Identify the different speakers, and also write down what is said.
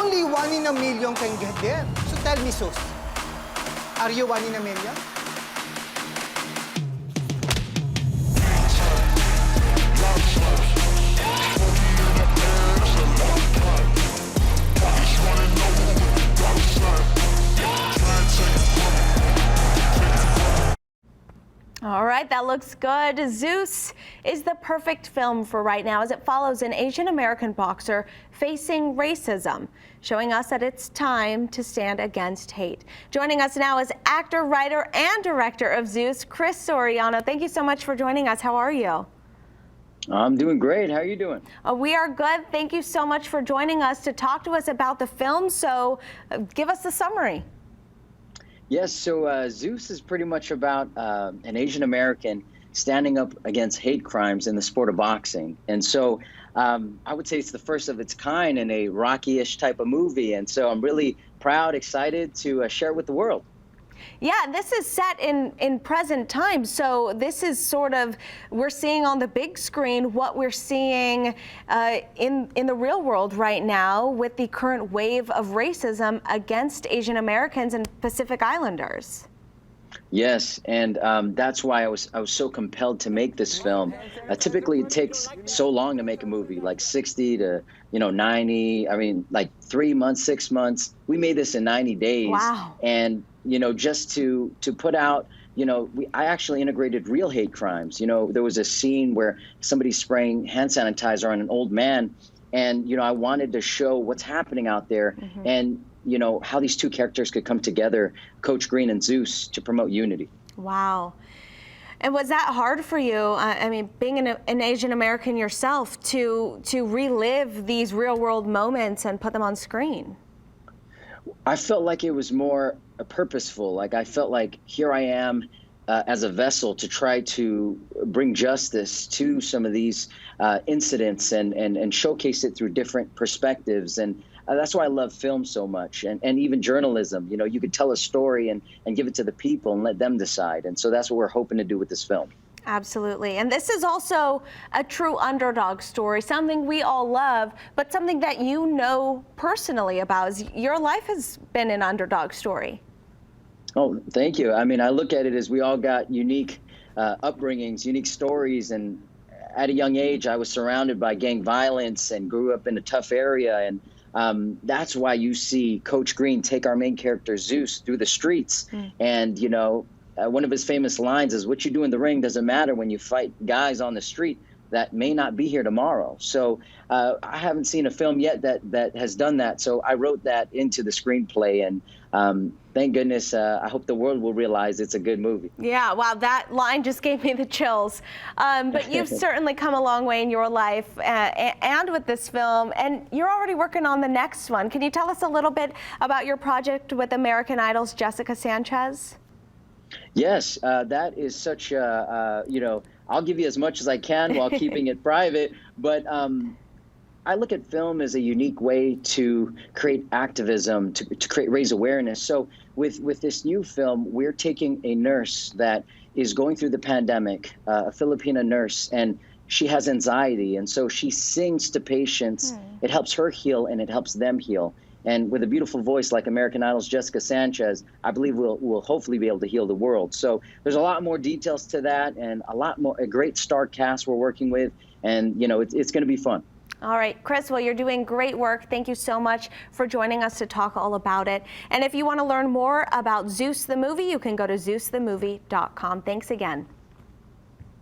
Speaker 1: Only 1 in a million can get there. So tell me, Zeus, are you 1 in a million?
Speaker 2: All right, that looks good. Zeus is the perfect film for right now as it follows an Asian American boxer facing racism, showing us that it's time to stand against hate. Joining us now is actor, writer, and director of Zeus, Chris Soriano. Thank you so much for joining us. How are you?
Speaker 3: I'm doing great. How are you doing?
Speaker 2: We are good. Thank you so much for joining us to talk to us about the film. So give us the summary.
Speaker 3: Yes, so Zeus is pretty much about an Asian American standing up against hate crimes in the sport of boxing. And so I would say it's the first of its kind in a Rocky-ish type of movie. And so I'm really proud, excited to share it with the world.
Speaker 2: Yeah, this is set in present time, so this is sort of, we're seeing on the big screen what we're seeing in the real world right now with the current wave of racism against Asian Americans and Pacific Islanders.
Speaker 3: Yes, and that's why I was so compelled to make this film. Typically, it takes so long to make a movie, like 60 to 90. I mean, like 3 months, 6 months. We made this in 90 days.
Speaker 2: Wow.
Speaker 3: And just to put out, I actually integrated real hate crimes. There was a scene where somebody's spraying hand sanitizer on an old man, and I wanted to show what's happening out there. Mm-hmm. And how these two characters could come together, Coach Green and Zeus, to promote unity.
Speaker 2: Wow. And was that hard for you? I mean, being an Asian American yourself, to relive these real world moments and put them on screen?
Speaker 3: I felt like it was more purposeful. Like I felt like here I am as a vessel to try to bring justice to some of these incidents and showcase it through different perspectives. And that's why I love film so much, and even journalism. You could tell a story and give it to the people and let them decide. And so that's what we're hoping to do with this film.
Speaker 2: Absolutely. And this is also a true underdog story, something we all love, but something that you know personally about. Your life has been an underdog story.
Speaker 3: Oh, thank you. I mean, I look at it as we all got unique upbringings, unique stories. And at a young age, I was surrounded by gang violence and grew up in a tough area. And that's why you see Coach Green take our main character, Zeus, through the streets. And, one of his famous lines is, what you do in the ring doesn't matter when you fight guys on the street that may not be here tomorrow. So I haven't seen a film yet that has done that. So I wrote that into the screenplay, and thank goodness, I hope the world will realize it's a good movie. Yeah,
Speaker 2: wow, that line just gave me the chills. But you've certainly come a long way in your life and with this film, and you're already working on the next one. Can you tell us a little bit about your project with American Idol's Jessica Sanchez?
Speaker 3: Yes, that is such a, I'll give you as much as I can while keeping it private. But I look at film as a unique way to create activism, to raise awareness. So with this new film, we're taking a nurse that is going through the pandemic, a Filipina nurse, and she has anxiety. And so she sings to patients. It helps her heal and it helps them heal. And with a beautiful voice like American Idol's Jessica Sanchez, I believe we'll hopefully be able to heal the world. So there's a lot more details to that, and a great star cast we're working with, and it's going to be fun.
Speaker 2: All right, Chris, well, you're doing great work. Thank you so much for joining us to talk all about it. And if you want to learn more about Zeus the movie, you can go to zeusthemovie.com. Thanks again.